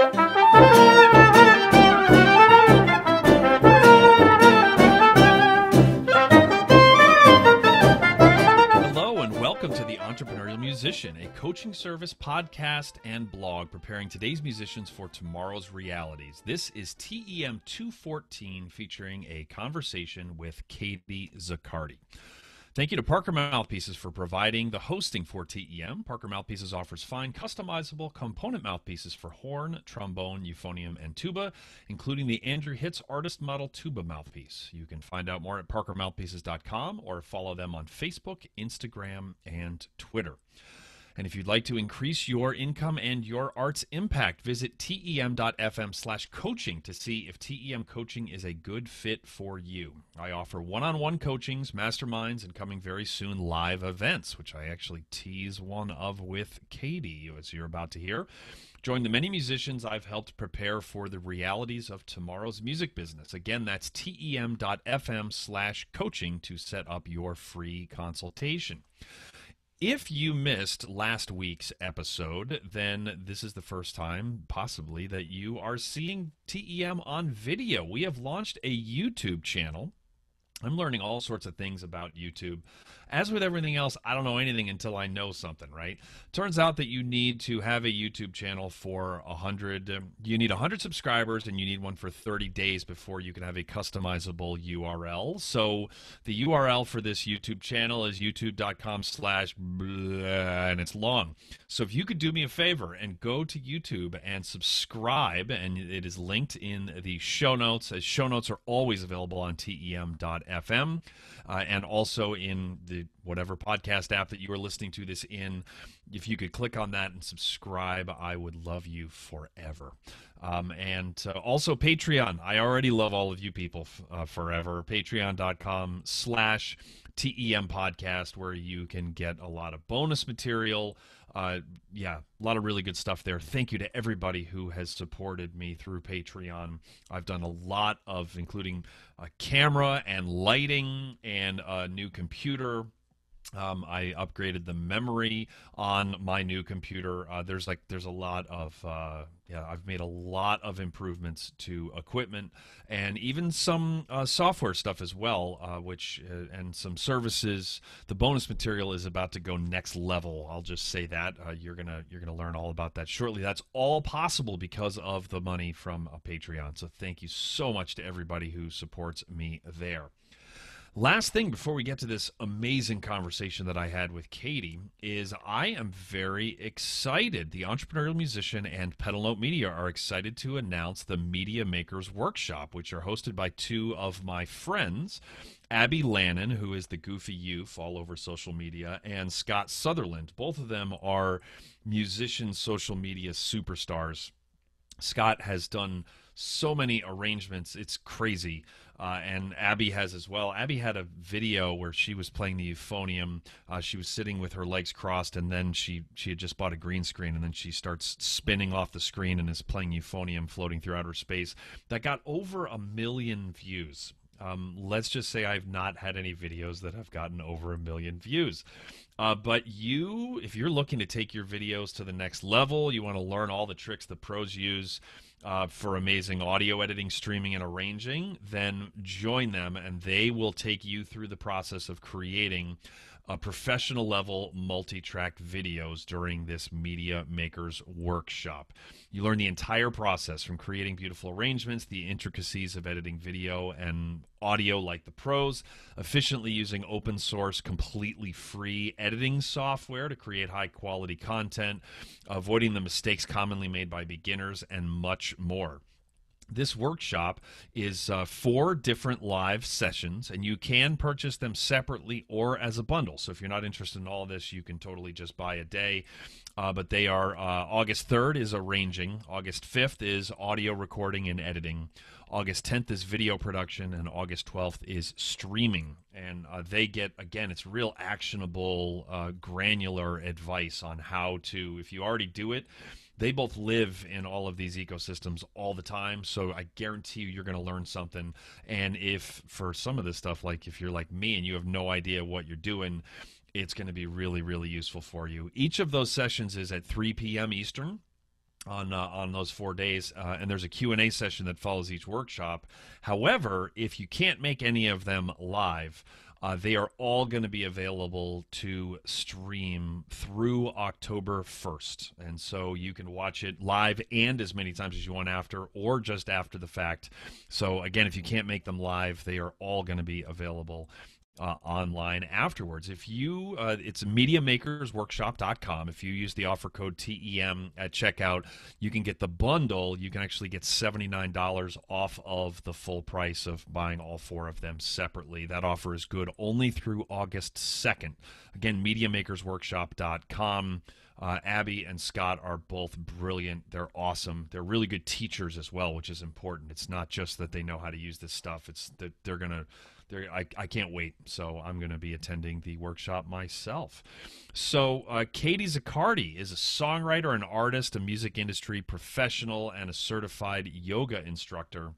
Hello and welcome to The Entrepreneurial Musician, a coaching service, podcast, and blog preparing today's musicians for tomorrow's realities. This is TEM214 featuring a conversation with Katie Zaccardi. Thank you to Parker Mouthpieces for providing the hosting for TEM. Parker Mouthpieces offers fine, customizable component mouthpieces for horn, trombone, euphonium, and tuba, including the Andrew Hitz Artist Model Tuba Mouthpiece. You can find out more at parkermouthpieces.com or follow them on Facebook, Instagram, and Twitter. And if you'd like to increase your income and your art's impact, visit tem.fm/coaching to see if TEM coaching is a good fit for you. I offer one-on-one coachings, masterminds, and coming very soon live events, which I actually tease one of with Katie, as you're about to hear. Join the many musicians I've helped prepare for the realities of tomorrow's music business. Again, that's tem.fm/coaching to set up your free consultation. If you missed last week's episode, then this is the first time, possibly, that you are seeing TEM on video. We have launched a YouTube channel. I'm learning all sorts of things about YouTube. As with everything else, I don't know anything until I know something, right? Turns out that you need to have a YouTube channel for 100. You need 100 subscribers, and you need one for 30 days before you can have a customizable URL. So the URL for this YouTube channel is youtube.com/ and it's long. So if you could do me a favor and go to YouTube and subscribe, and it is linked in the show notes, as show notes are always available on tem.fm. And also in the whatever podcast app that you are listening to this in. If you could click on that and subscribe, I would love you forever. And also Patreon. I already love all of you people forever. Patreon.com/TEM podcast, where you can get a lot of bonus material. A lot of really good stuff there. Thank you to everybody who has supported me through Patreon. I've done a lot of, including a camera and lighting and a new computer. I upgraded the memory on my new computer. There's a lot of I've made a lot of improvements to equipment and even some software stuff as well, and some services. The bonus material is about to go next level. I'll just say that. You're gonna learn all about that shortly. That's all possible because of the money from Patreon. So thank you so much to everybody who supports me there. Last thing before we get to this amazing conversation that I had with Katie is I am very excited. The Entrepreneurial Musician and Pedal Note Media are excited to announce the Media Makers Workshop, which are hosted by two of my friends, Abby Lannon, who is the Goofy Youth all over social media, and Scott Sutherland. Both of them are musician social media superstars. Scott has done so many arrangements. It's crazy. And Abby has as well. Abby had a video where she was playing the euphonium. She was sitting with her legs crossed, and then she had just bought a green screen, and then she starts spinning off the screen and is playing euphonium floating through outer space. That got over 1 million views. Let's just say I've not had any videos that have gotten over 1 million views. But if you're looking to take your videos to the next level, you want to learn all the tricks the pros use for amazing audio editing, streaming, and arranging, then join them, and they will take you through the process of creating professional level multi-track videos during this Media Makers Workshop. You learn the entire process from creating beautiful arrangements, the intricacies of editing video and audio like the pros, efficiently using open source, completely free editing software to create high quality content, avoiding the mistakes commonly made by beginners, and much more. This workshop is 4 different live sessions, and you can purchase them separately or as a bundle. So if you're not interested in all of this, you can totally just buy a day. But they are August 3rd is arranging, August 5th is audio recording and editing, August 10th is video production, and August 12th is streaming. And they get, again, it's real actionable, granular advice on how to, if you already do it. They both live in all of these ecosystems all the time, so I guarantee you're going to learn something. And if for some of this stuff, like if you're like me and you have no idea what you're doing, it's going to be really, really useful for you. Each of those sessions is at 3 p.m. Eastern. on those 4 days, and there's a Q&A session that follows each workshop. However, if you can't make any of them live, they are all going to be available to stream through October 1st. And so you can watch it live and as many times as you want after, or just after the fact. So again, if you can't make them live, they are all going to be available online afterwards. If you, it's MediaMakersWorkshop.com. If you use the offer code TEM at checkout, you can get the bundle. You can actually get $79 off of the full price of buying all 4 of them separately. That offer is good only through August 2nd. Again, MediaMakersWorkshop.com. Abby and Scott are both brilliant. They're awesome. They're really good teachers as well, which is important. It's not just that they know how to use this stuff. It's that they're going to I can't wait. So I'm going to be attending the workshop myself. So Katie Zaccardi is a songwriter, an artist, a music industry professional, and a certified yoga instructor.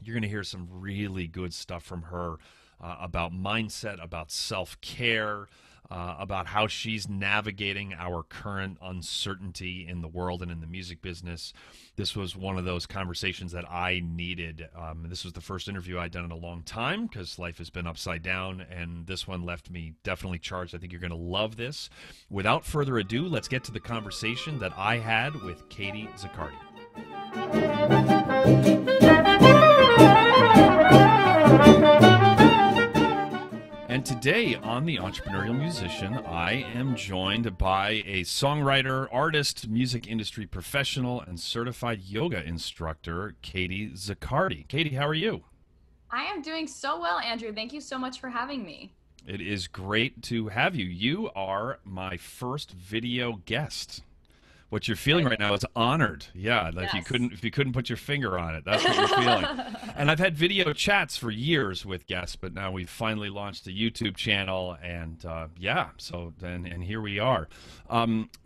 You're going to hear some really good stuff from her about mindset, about self-care, about how she's navigating our current uncertainty in the world and in the music business. This was one of those conversations that I needed. This was the first interview I'd done in a long time because life has been upside down, and this one left me definitely charged. I think you're going to love this. Without further ado, let's get to the conversation that I had with Katie Zaccardi. And today on The Entrepreneurial Musician, I am joined by a songwriter, artist, music industry professional, and certified yoga instructor, Katie Zaccardi. Katie, how are you? I am doing so well, Andrew. Thank you so much for having me. It is great to have you. You are my first video guest. What you're feeling right now is honored. Yeah, like Yes. if you couldn't put your finger on it, that's what you're feeling. And I've had video chats for years with guests, but now we've finally launched a YouTube channel, and and here we are.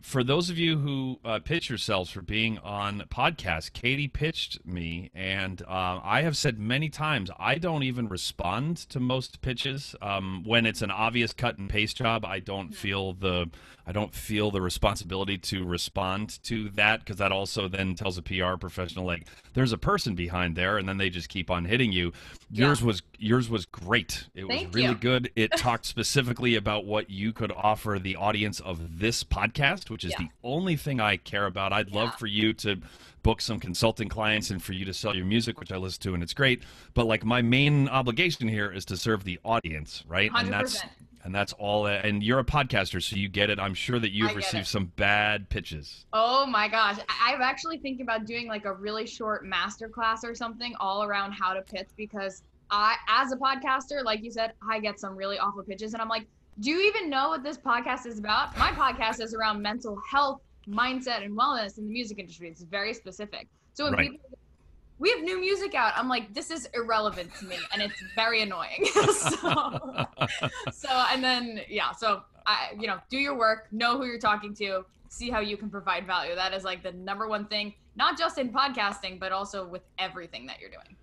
For those of you who pitch yourselves for being on podcasts, Katie pitched me, and I have said many times I don't even respond to most pitches. When it's an obvious cut and paste job, I don't feel the responsibility to respond to that, because that also then tells a PR professional, like, there's a person behind there, and then they just keep on hitting you. Yours was great. It was really good. It talked specifically about what you could offer the audience of this podcast, which is the only thing I care about. I'd love for you to book some consulting clients and for you to sell your music, which I listen to, and it's great. But like, my main obligation here is to serve the audience, right? 100%. And that's all. And you're a podcaster, so you get it. I'm sure that you've received some bad pitches. Oh my gosh. I'm actually thinking about doing like a really short masterclass or something all around how to pitch, because as a podcaster, like you said, I get some really awful pitches, and I'm like, do you even know what this podcast is about? My podcast is around mental health, mindset, and wellness in the music industry. It's very specific. So when people, we have new music out, I'm like, this is irrelevant to me, and it's very annoying. So do your work, know who you're talking to, see how you can provide value. That is like the number one thing, not just in podcasting, but also with everything that you're doing.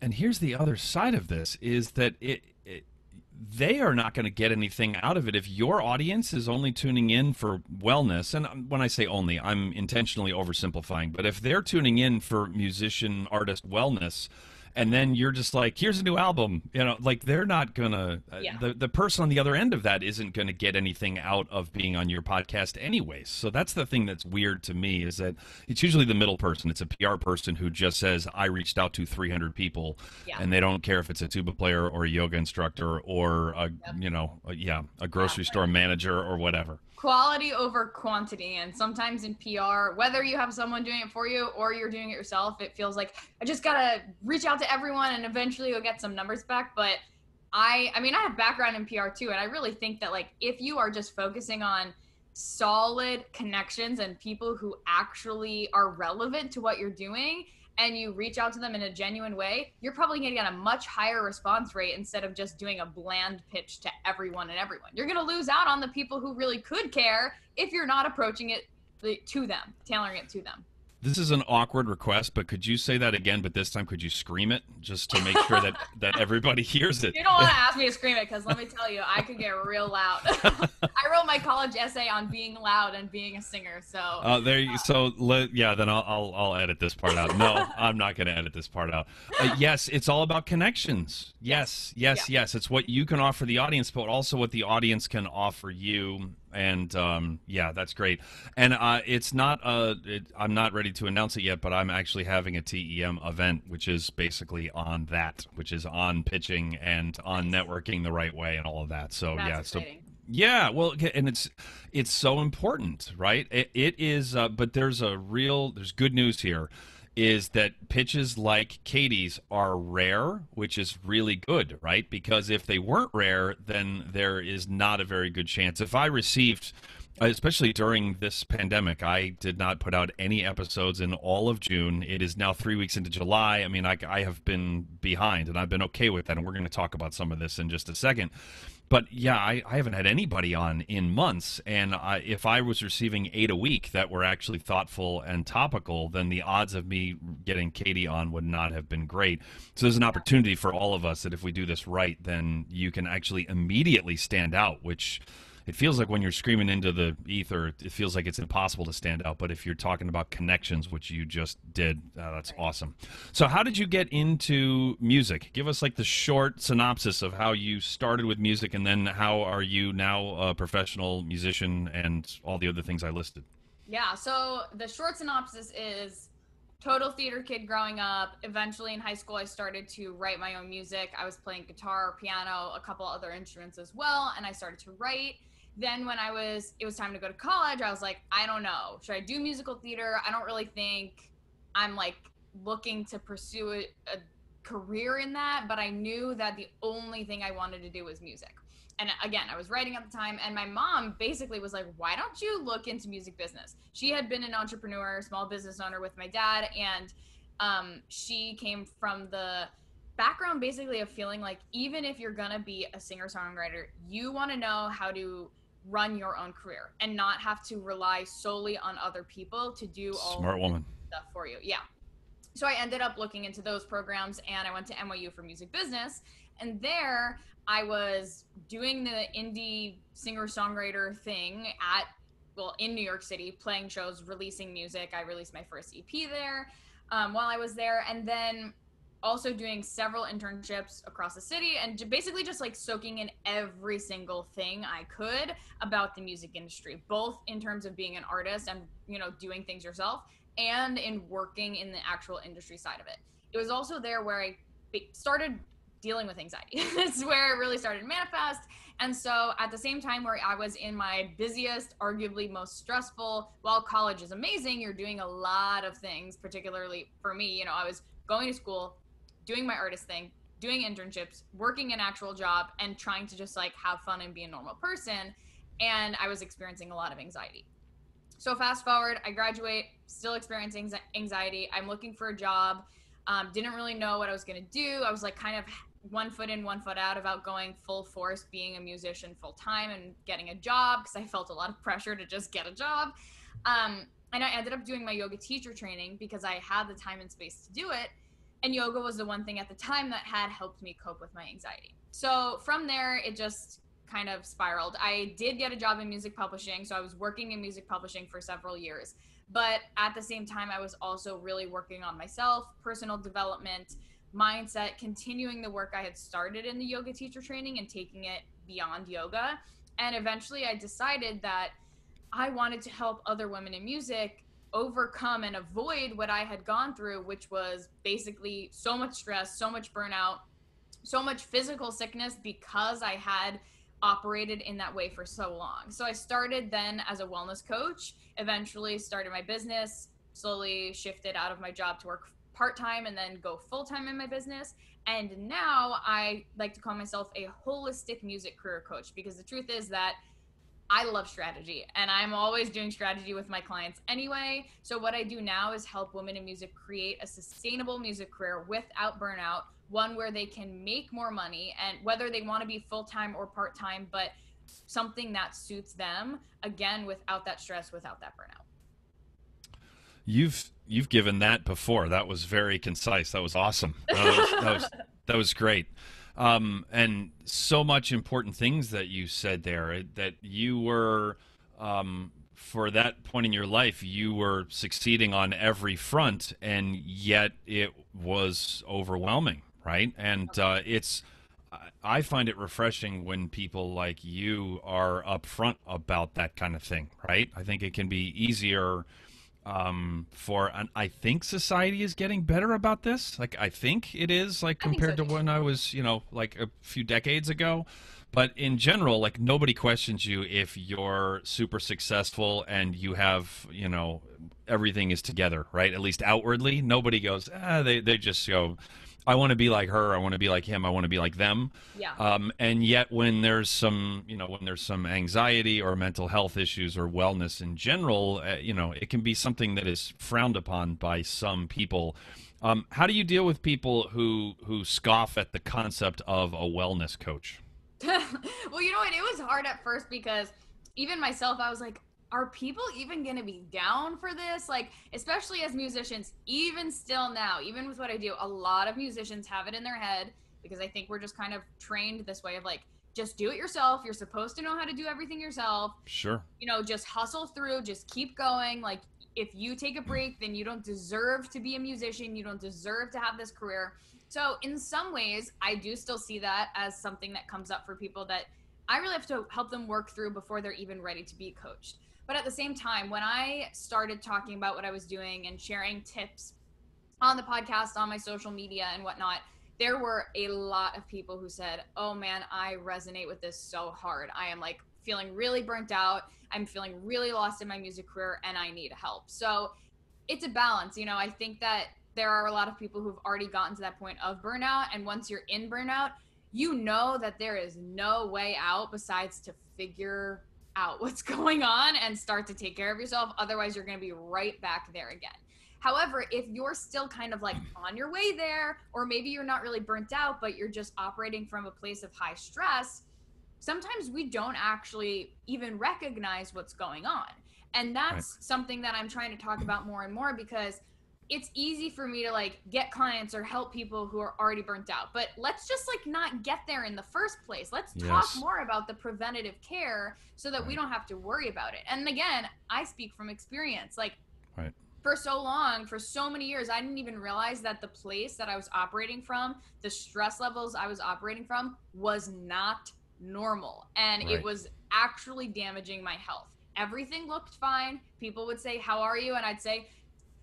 And here's the other side of this, is that they are not going to get anything out of it if your audience is only tuning in for wellness. And when I say only, I'm intentionally oversimplifying. But if they're tuning in for musician, artist wellness, and then you're just like, here's a new album, like, they're not going to, the person on the other end of that isn't going to get anything out of being on your podcast anyways. So that's the thing that's weird to me, is that it's usually the middle person. It's a PR person who just says, I reached out to 300 people, and they don't care if it's a tuba player or a yoga instructor or a grocery store manager or whatever. Quality over quantity. And sometimes in PR, whether you have someone doing it for you or you're doing it yourself, it feels like I just gotta reach out to everyone and eventually you'll get some numbers back. But I have background in PR too, and I really think that, like, if you are just focusing on solid connections and people who actually are relevant to what you're doing, and you reach out to them in a genuine way, you're probably going to get a much higher response rate instead of just doing a bland pitch to everyone and everyone. You're going to lose out on the people who really could care if you're not approaching it to them, tailoring it to them. This is an awkward request, but could you say that again? But this time, could you scream it just to make sure that everybody hears it? You don't want to ask me to scream it because let me tell you, I could get real loud. I wrote my college essay on being loud and being a singer. So then I'll edit this part out. No, I'm not going to edit this part out. Yes, it's all about connections. Yes. It's what you can offer the audience, but also what the audience can offer you. And that's great. And it's not I'm not ready to announce it yet, but I'm actually having a TEM event, which is basically on that, which is on pitching and on networking the right way and all of that. So that's exciting. Well, and it's so important, right? It is, but there's good news here. Is that pitches like Katie's are rare, which is really good, right? Because if they weren't rare, then there is not a very good chance. If I received, especially during this pandemic, I did not put out any episodes in all of June. It is now 3 weeks into July. I mean, I have been behind, and I've been okay with that, and we're going to talk about some of this in just a second. But yeah, I haven't had anybody on in months, and if I was receiving 8 a week that were actually thoughtful and topical, then the odds of me getting Katie on would not have been great. So there's an opportunity for all of us that if we do this right, then you can actually immediately stand out, which it feels like when you're screaming into the ether, it feels like it's impossible to stand out. But if you're talking about connections, which you just did, that's awesome. So how did you get into music? Give us like the short synopsis of how you started with music, and then how are you now a professional musician and all the other things I listed? Yeah, so the short synopsis is total theater kid growing up. Eventually in high school, I started to write my own music. I was playing guitar, piano, a couple other instruments as well, and I started to write. Then when it was time to go to college, I was like, I don't know. Should I do musical theater? I don't really think I'm like looking to pursue a career in that, but I knew that the only thing I wanted to do was music. And again, I was writing at the time, and my mom basically was like, why don't you look into music business? She had been an entrepreneur, small business owner with my dad, and she came from the background basically of feeling like even if you're gonna be a singer-songwriter, you want to know how to run your own career and not have to rely solely on other people to do all Smart woman stuff for you. Yeah. So I ended up looking into those programs, and I went to NYU for music business, and there I was doing the indie singer-songwriter thing in New York City, playing shows, releasing music. I released my first EP there while I was there, and then also doing several internships across the city, and basically just like soaking in every single thing I could about the music industry, both in terms of being an artist and, doing things yourself, and in working in the actual industry side of it. It was also there where I started dealing with anxiety. It's where it really started to manifest. And so at the same time where I was in my busiest, arguably most stressful, while college is amazing, you're doing a lot of things, particularly for me, I was going to school, doing my artist thing, doing internships, working an actual job, and trying to just like have fun and be a normal person. And I was experiencing a lot of anxiety. So fast forward, I graduate, still experiencing anxiety. I'm looking for a job. Didn't really know what I was going to do. I was like kind of 1 foot in, 1 foot out about going full force, being a musician full time and getting a job, because I felt a lot of pressure to just get a job. And I ended up doing my yoga teacher training because I had the time and space to do it. And yoga was the one thing at the time that had helped me cope with my anxiety. So from there, it just kind of spiraled. I did get a job in music publishing, so I was working in music publishing for several years. But at the same time, I was also really working on myself, personal development, mindset, continuing the work I had started in the yoga teacher training and taking it beyond yoga. And eventually I decided that I wanted to help other women in music overcome and avoid what I had gone through, which was basically so much stress, so much burnout, so much physical sickness because I had operated in that way for so long. So I started then as a wellness coach, eventually started my business, slowly shifted out of my job to work part-time and then go full-time in my business. And now I like to call myself a holistic music career coach, because the truth is that I love strategy and I'm always doing strategy with my clients anyway. So what I do now is help women in music create a sustainable music career without burnout, one where they can make more money, and whether they want to be full-time or part-time, but something that suits them, again, without that stress, without that burnout. You've given that before. That was very concise. That was awesome. That was great. And so much important things that you said there. That you were, for that point in your life, you were succeeding on every front, and yet it was overwhelming, right? And I find it refreshing when people like you are upfront about that kind of thing, right? I think it can be easier and I think society is getting better about this. Like, I think it is, like, I think so compared to too. when I was, like a few decades ago. But in general, like, nobody questions you if you're super successful and you have, everything is together, right? At least outwardly, nobody goes, they just go, I want to be like her. I want to be like him. I want to be like them. Yeah. And yet, when there's some, when there's some anxiety or mental health issues or wellness in general, it can be something that is frowned upon by some people. How do you deal with people who scoff at the concept of a wellness coach? Well, you know what? It was hard at first because even myself, I was like, are people even going to be down for this? Like, especially as musicians, even still now, even with what I do, a lot of musicians have it in their head because I think we're just kind of trained this way of like, just do it yourself. You're supposed to know how to do everything yourself. Sure. Just hustle through, just keep going. Like, if you take a break, then you don't deserve to be a musician. You don't deserve to have this career. So in some ways, I do still see that as something that comes up for people that I really have to help them work through before they're even ready to be coached. But at the same time, when I started talking about what I was doing and sharing tips on the podcast, on my social media and whatnot, there were a lot of people who said, oh man, I resonate with this so hard. I am like feeling really burnt out. I'm feeling really lost in my music career and I need help. So it's a balance. I think that there are a lot of people who've already gotten to that point of burnout. And once you're in burnout, you know that there is no way out besides to figure out what's going on and start to take care of yourself. Otherwise, you're going to be right back there again. However, if you're still kind of like on your way there, or maybe you're not really burnt out, but you're just operating from a place of high stress, sometimes we don't actually even recognize what's going on. And that's something that I'm trying to talk about more and more because it's easy for me to like get clients or help people who are already burnt out, but let's just like not get there in the first place. Let's talk more about the preventative care so that we don't have to worry about it. And again, I speak from experience. Like for so long, for so many years, I didn't even realize that the place that I was operating from, the stress levels I was operating from was not normal. And it was actually damaging my health. Everything looked fine. People would say, how are you? And I'd say,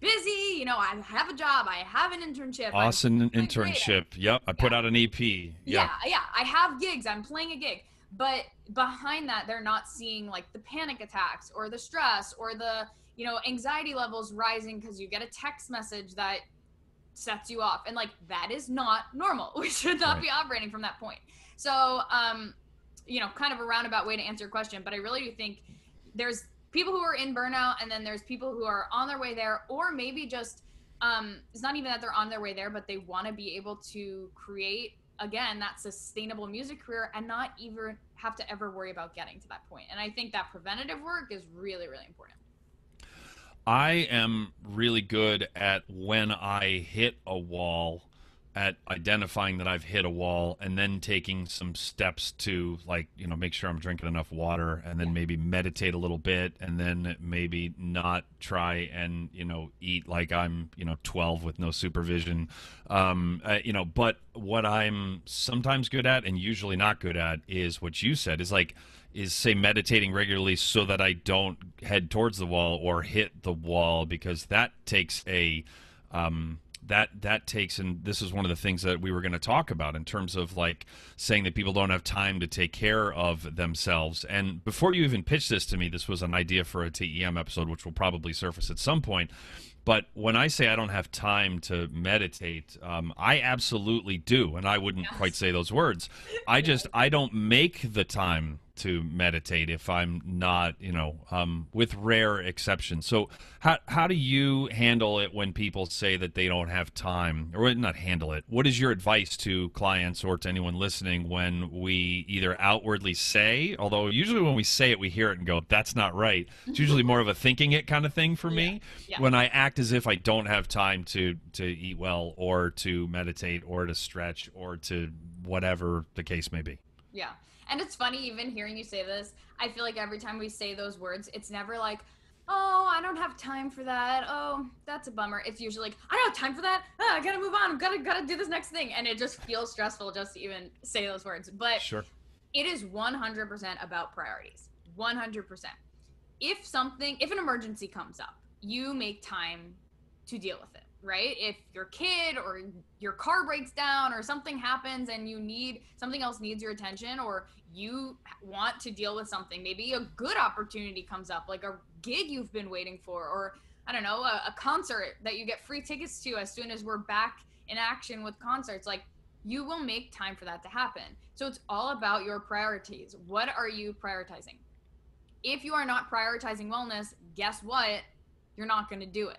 busy, I have a job, I have an internship. Awesome internship. Yep. I put out an EP. Yeah. I have gigs, I'm playing a gig. But behind that, they're not seeing like the panic attacks or the stress or the, anxiety levels rising because you get a text message that sets you off. And like, that is not normal. We should not be operating from that point. So, kind of a roundabout way to answer your question, but I really do think there's people who are in burnout and then there's people who are on their way there, or maybe just it's not even that they're on their way there, but they want to be able to create again that sustainable music career and not even have to ever worry about getting to that point. And I think that preventative work is really, really important. I am really good at when I hit a wall, at identifying that I've hit a wall and then taking some steps to make sure I'm drinking enough water and then maybe meditate a little bit and then maybe not try and, eat like I'm, 12 with no supervision. But what I'm sometimes good at and usually not good at is what you said is say meditating regularly so that I don't head towards the wall or hit the wall, because that takes that takes, and this is one of the things that we were going to talk about in terms of like saying that people don't have time to take care of themselves. And before you even pitched this to me, this was an idea for a TEM episode, which will probably surface at some point. But when I say I don't have time to meditate, I absolutely do. And I wouldn't quite say those words. I don't make the time to meditate if I'm not, with rare exceptions. So how do you handle it when people say that they don't have time, or not handle it? What is your advice to clients or to anyone listening when we either outwardly say, although usually when we say it, we hear it and go, that's not right. It's usually more of a thinking it kind of thing for me. Yeah. When I act as if I don't have time to eat well or to meditate or to stretch or to whatever the case may be. Yeah. And it's funny, even hearing you say this, I feel like every time we say those words, it's never like, oh, I don't have time for that. Oh, that's a bummer. It's usually like, I don't have time for that. I gotta move on. Gotta do this next thing. And it just feels stressful just to even say those words. But Sure. It is 100% about priorities. 100%. If an emergency comes up, you make time to deal with it, right? If your kid or your car breaks down or something happens and something else needs your attention, or you want to deal with something, maybe a good opportunity comes up, like a gig you've been waiting for, or I don't know, a concert that you get free tickets to as soon as we're back in action with concerts, like you will make time for that to happen. So it's all about your priorities. What are you prioritizing? If you are not prioritizing wellness, guess what? You're not going to do it.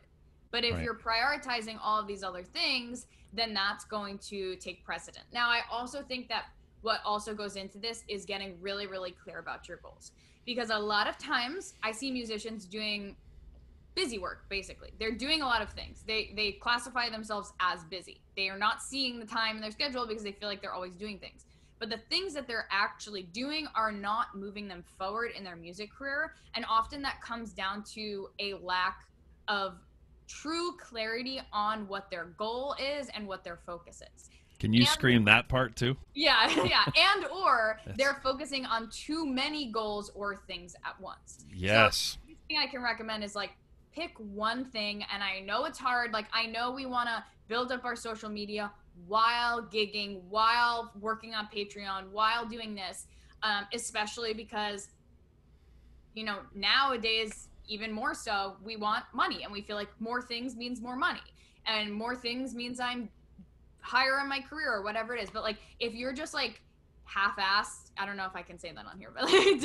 But if you're prioritizing all of these other things, then that's going to take precedent. Now, I also think that what also goes into this is getting really, really clear about your goals. Because a lot of times I see musicians doing busy work, basically. They're doing a lot of things. They classify themselves as busy. They are not seeing the time in their schedule because they feel like they're always doing things. But the things that they're actually doing are not moving them forward in their music career. And often that comes down to a lack of true clarity on what their goal is and what their focus is. Can you scream that part too? Yeah. And or they're focusing on too many goals or things at once. Yes. So the thing I can recommend is like pick one thing. And I know it's hard. Like I know we want to build up our social media while gigging, while working on Patreon, while doing this, especially because, nowadays, even more so, we want money and we feel like more things means more money and more things means I'm higher in my career or whatever it is. But like, if you're just like half-assed, I don't know if I can say that on here, but like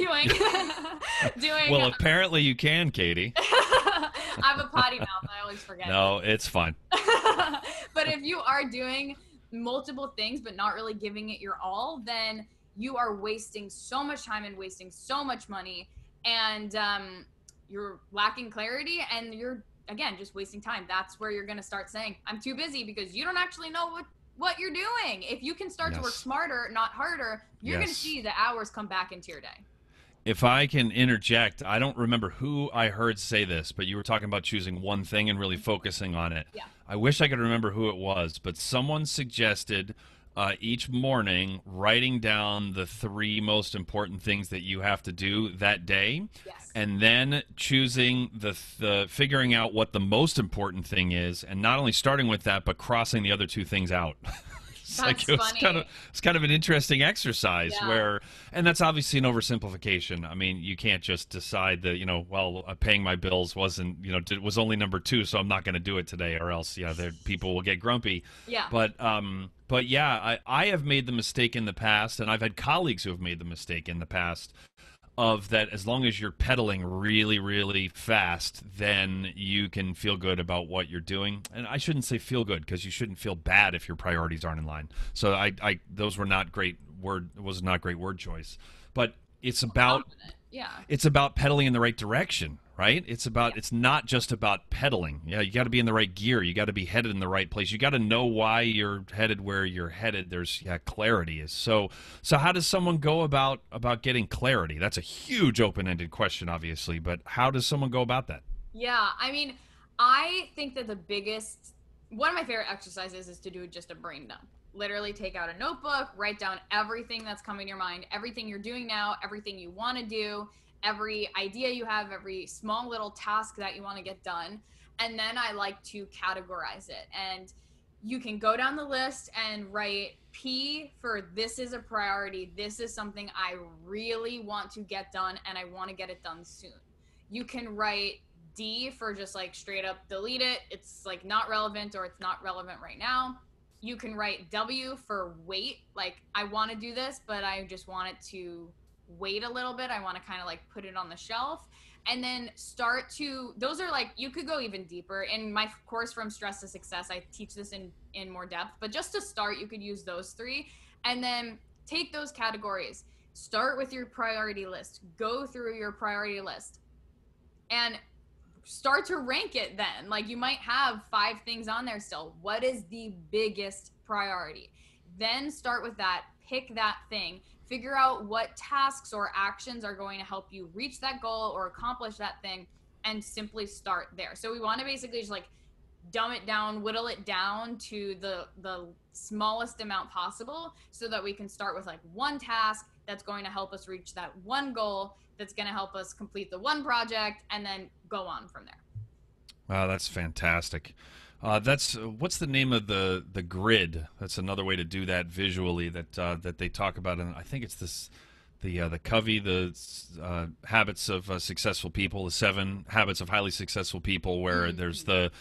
doing. Well, apparently you can, Katie. I have a potty mouth. I always forget. No, it's fine. But if you are doing multiple things but not really giving it your all, then you are wasting so much time and wasting so much money, and you're lacking clarity, and you're again just wasting time. That's where you're going to start saying I'm too busy, because you don't actually know what you're doing. If you can start to work smarter, not harder, you're going to see the hours come back into your day. If I can interject, I don't remember who I heard say this, but you were talking about choosing one thing and really focusing on it. Yeah. I wish I could remember who it was, but someone suggested each morning writing down the 3 most important things that you have to do that day, and then choosing the figuring out what the most important thing is, and not only starting with that, but crossing the other 2 things out. It's kind of an interesting exercise where, and that's obviously an oversimplification. I mean, you can't just decide that, paying my bills wasn't, was only number 2, so I'm not going to do it today, or else, people will get grumpy. Yeah. But yeah, I have made the mistake in the past, and I've had colleagues who have made the mistake in the past of that as long as you're pedaling really, really fast, then you can feel good about what you're doing. And I shouldn't say feel good, because you shouldn't feel bad if your priorities aren't in line. So those were not great word choice. But it's about it's about pedaling in the right direction, right? It's not just about pedaling. Yeah, you got to be in the right gear. You got to be headed in the right place. You got to know why you're headed where you're headed. There's clarity is so how does someone go about getting clarity? That's a huge open-ended question, obviously, but how does someone go about that? Yeah, I mean, I think that one of my favorite exercises is to do just a brain dump. Literally take out a notebook, write down everything that's coming to your mind, everything you're doing now, everything you want to do, every idea you have, every small little task that you want to get done. And then I like to categorize it. And you can go down the list and write P for this is a priority. This is something I really want to get done and I want to get it done soon. You can write D for just like straight up delete it. It's like not relevant, or it's not relevant right now. You can write W for wait, like I want to do this, but I just want it to wait a little bit. I want to kind of like put it on the shelf. And then start to, those are like, you could go even deeper. In my course From Stress to Success, I teach this in more depth. But just to start, you could use those three. And then take those categories. Start with your priority list. Go through your priority list. And start to rank it then. Like you might have 5 things on there still. What is the biggest priority? Then start with that, pick that thing, figure out what tasks or actions are going to help you reach that goal or accomplish that thing, and simply start there. So we want to basically just like dumb it down, whittle it down to the smallest amount possible so that we can start with like one task that's going to help us reach that one goal, that's going to help us complete the one project, and then go on from there. Wow, that's fantastic. That's what's the name of the grid? That's another way to do that visually that they talk about, and I think it's this the Covey, the habits of successful people, the 7 habits of highly successful people, where there's the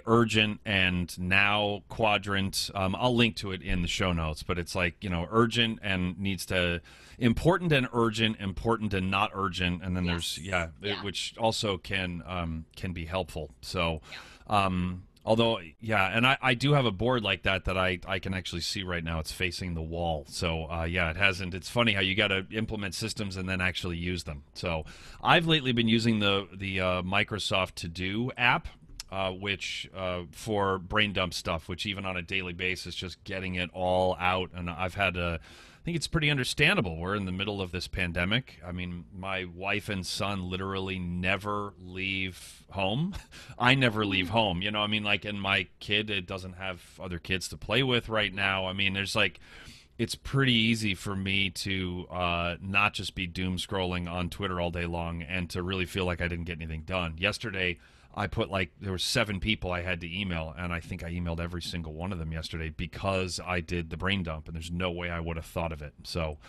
urgent and now quadrant. I'll link to it in the show notes, but it's like, urgent and needs to, important and urgent, important and not urgent, and then there's which also can be helpful. So. Although, and I do have a board like that I can actually see right now. It's facing the wall. So, it hasn't. It's funny how you got to implement systems and then actually use them. So, I've lately been using the Microsoft To Do app, which for brain dump stuff, which even on a daily basis, just getting it all out. And I've had I think it's pretty understandable. We're in the middle of this pandemic. I mean, my wife and son literally never leave home. I never leave home. And my kid, it doesn't have other kids to play with right now. I mean, there's like, it's pretty easy for me to not just be doom scrolling on Twitter all day long and to really feel like I didn't get anything done. Yesterday, I put there were 7 people I had to email, and I think I emailed every single one of them yesterday because I did the brain dump, and there's no way I would have thought of it. So,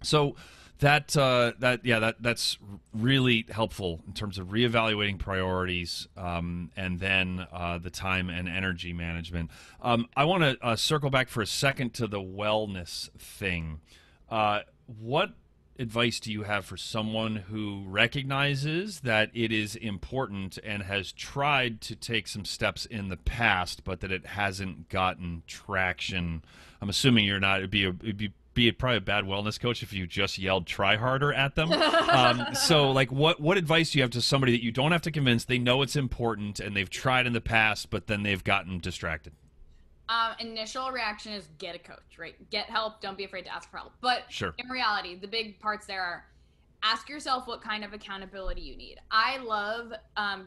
so that's really helpful in terms of reevaluating priorities, and then the time and energy management. I want to circle back for a second to the wellness thing. What advice do you have for someone who recognizes that it is important and has tried to take some steps in the past, but that it hasn't gotten traction? I'm assuming you're not. It'd be probably a bad wellness coach if you just yelled "try harder" at them. So, like, what advice do you have to somebody that you don't have to convince? They know it's important and they've tried in the past, but then they've gotten distracted. Initial reaction is get a coach, right? Get help. Don't be afraid to ask for help. But in reality, the big parts there are ask yourself what kind of accountability you need. I love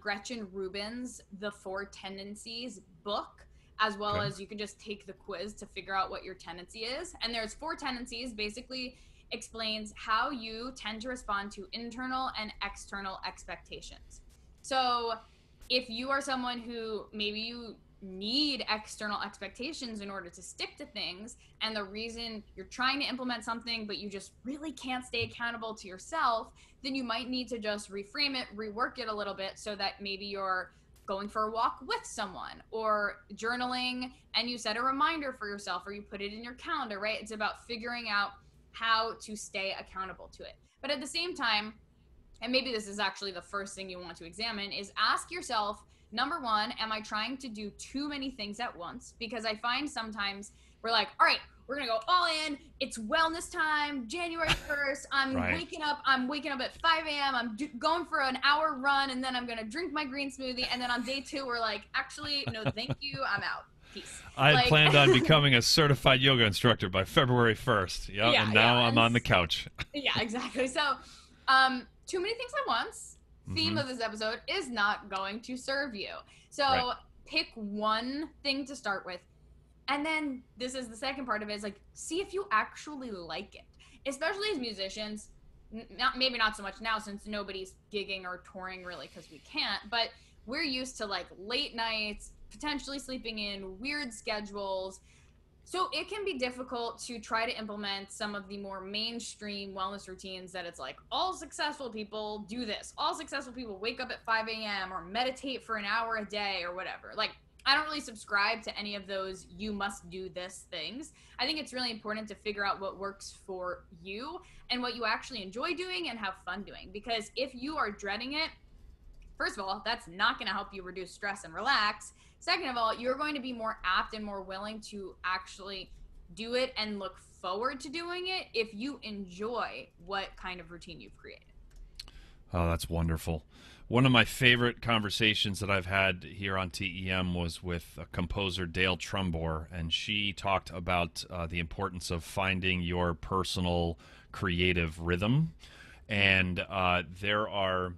Gretchen Rubin's The Four Tendencies book, as well as you can just take the quiz to figure out what your tendency is. And there's 4 tendencies, basically explains how you tend to respond to internal and external expectations. So if you are someone who maybe you need external expectations in order to stick to things, and the reason you're trying to implement something but you just really can't stay accountable to yourself, then you might need to just reframe it, rework it a little bit, so that maybe you're going for a walk with someone or journaling and you set a reminder for yourself or you put it in your calendar, right? It's about figuring out how to stay accountable to it. But at the same time, and maybe this is actually the first thing you want to examine, is ask yourself, number 1, am I trying to do too many things at once? Because I find sometimes we're like, all right, we're going to go all in. It's wellness time, January 1st. I'm waking up at 5 a.m. I'm going for an hour run, and then I'm going to drink my green smoothie. And then on day 2, we're like, actually, no, thank you. I'm out. Peace. I had planned on becoming a certified yoga instructor by February 1st. And now I'm on the couch. Yeah, exactly. So too many things at once. Theme of this episode is not going to serve you. So pick one thing to start with. And then this is the second part of it, is like, see if you actually like it. Especially as musicians, maybe not so much now since nobody's gigging or touring really because we can't, but we're used to like late nights, potentially sleeping in, weird schedules. So it can be difficult to try to implement some of the more mainstream wellness routines that it's like, all successful people do this. All successful people wake up at 5 a.m. or meditate for an hour a day or whatever. Like, I don't really subscribe to any of those you must do this things. I think it's really important to figure out what works for you and what you actually enjoy doing and have fun doing. Because if you are dreading it, first of all, that's not going to help you reduce stress and relax. Second of all, you're going to be more apt and more willing to actually do it and look forward to doing it if you enjoy what kind of routine you've created. Oh, that's wonderful. One of my favorite conversations that I've had here on TEM was with a composer, Dale Trumbore, and she talked about the importance of finding your personal creative rhythm. And there are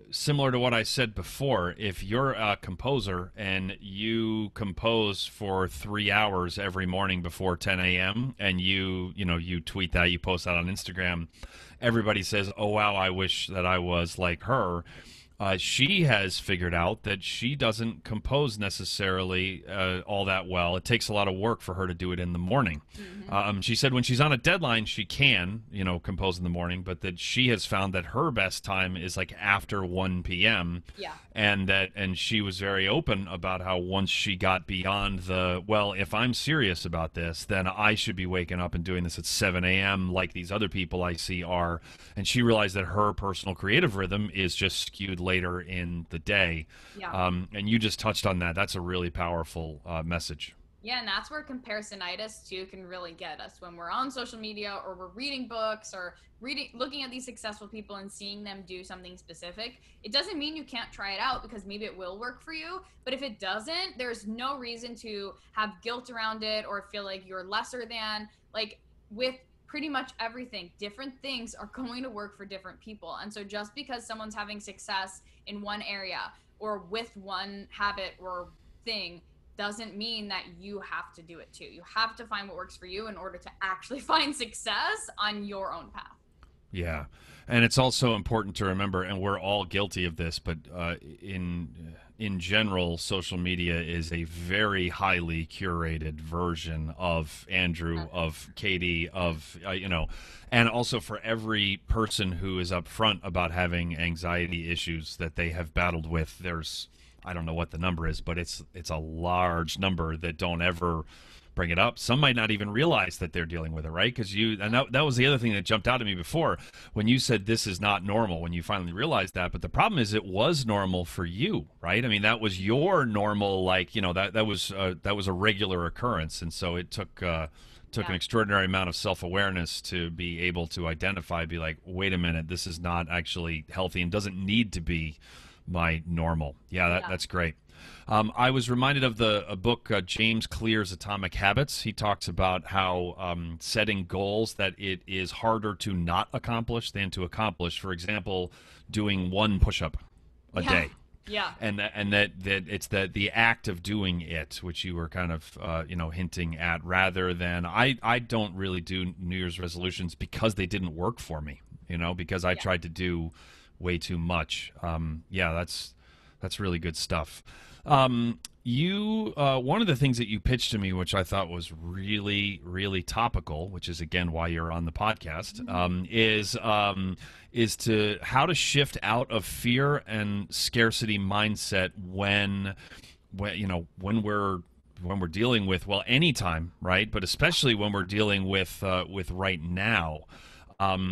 similar to what I said before, if you're a composer and you compose for 3 hours every morning before 10 a.m. and you tweet that, you post that on Instagram, everybody says, "Oh wow, I wish that I was like her." She has figured out that she doesn't compose necessarily all that well. It takes a lot of work for her to do it in the morning. She said when she's on a deadline, she can, compose in the morning, but that she has found that her best time is like after 1 p.m. Yeah. And she was very open about how once she got beyond if I'm serious about this, then I should be waking up and doing this at 7 a.m. like these other people I see are. And she realized that her personal creative rhythm is just skewed later in the day. Yeah. And you just touched on that. That's a really powerful message. Yeah, and that's where comparisonitis too can really get us when we're on social media or we're reading books or looking at these successful people and seeing them do something specific. It doesn't mean you can't try it out because maybe it will work for you, but if it doesn't, there's no reason to have guilt around it or feel like you're lesser than. Like with pretty much everything, different things are going to work for different people. And so just because someone's having success in one area or with one habit or thing doesn't mean that you have to do it too. You have to find what works for you in order to actually find success on your own path. Yeah. And it's also important to remember, and we're all guilty of this, but in general, social media is a very highly curated version of Andrew, of Katie, of, and also for every person who is upfront about having anxiety issues that they have battled with, there's, I don't know what the number is, but it's a large number that don't ever bring it up. Some might not even realize that they're dealing with it, right? Because that was the other thing that jumped out at me before when you said this is not normal, when you finally realized that. But the problem is it was normal for you, right? I mean, that was your normal, that was a regular occurrence. And so it took an extraordinary amount of self-awareness to be able to identify, be like, wait a minute, this is not actually healthy and doesn't need to be my normal. That's great. I was reminded of a book, James Clear's Atomic Habits. He talks about how setting goals that it is harder to not accomplish than to accomplish. For example, doing one push-up a day. Yeah. And that it's the act of doing it, which you were kind of hinting at, rather than I don't really do New Year's resolutions because they didn't work for me, because I tried to do way too much. That's really good stuff. You one of the things that you pitched to me, which I thought was really, really topical, which is again why you're on the podcast, is to how to shift out of fear and scarcity mindset when we're dealing with, anytime, right? But especially when we're dealing with right now. How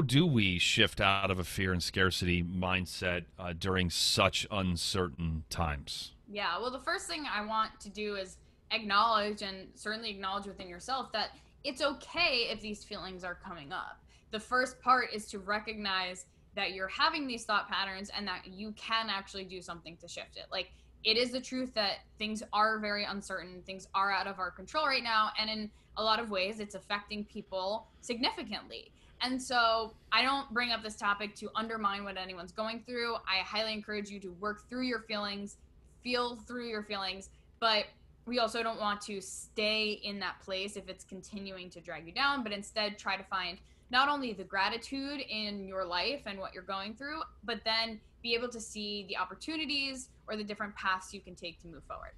do we shift out of a fear and scarcity mindset during such uncertain times? Yeah, well, the first thing I want to do is acknowledge, and certainly acknowledge within yourself, that it's okay if these feelings are coming up. The first part is to recognize that you're having these thought patterns and that you can actually do something to shift it. Like, it is the truth that things are very uncertain, things are out of our control right now, and in a lot of ways it's affecting people significantly. And so I don't bring up this topic to undermine what anyone's going through. I highly encourage you to work through your feelings, feel through your feelings, but we also don't want to stay in that place if it's continuing to drag you down, but instead try to find not only the gratitude in your life and what you're going through, but then be able to see the opportunities or the different paths you can take to move forward.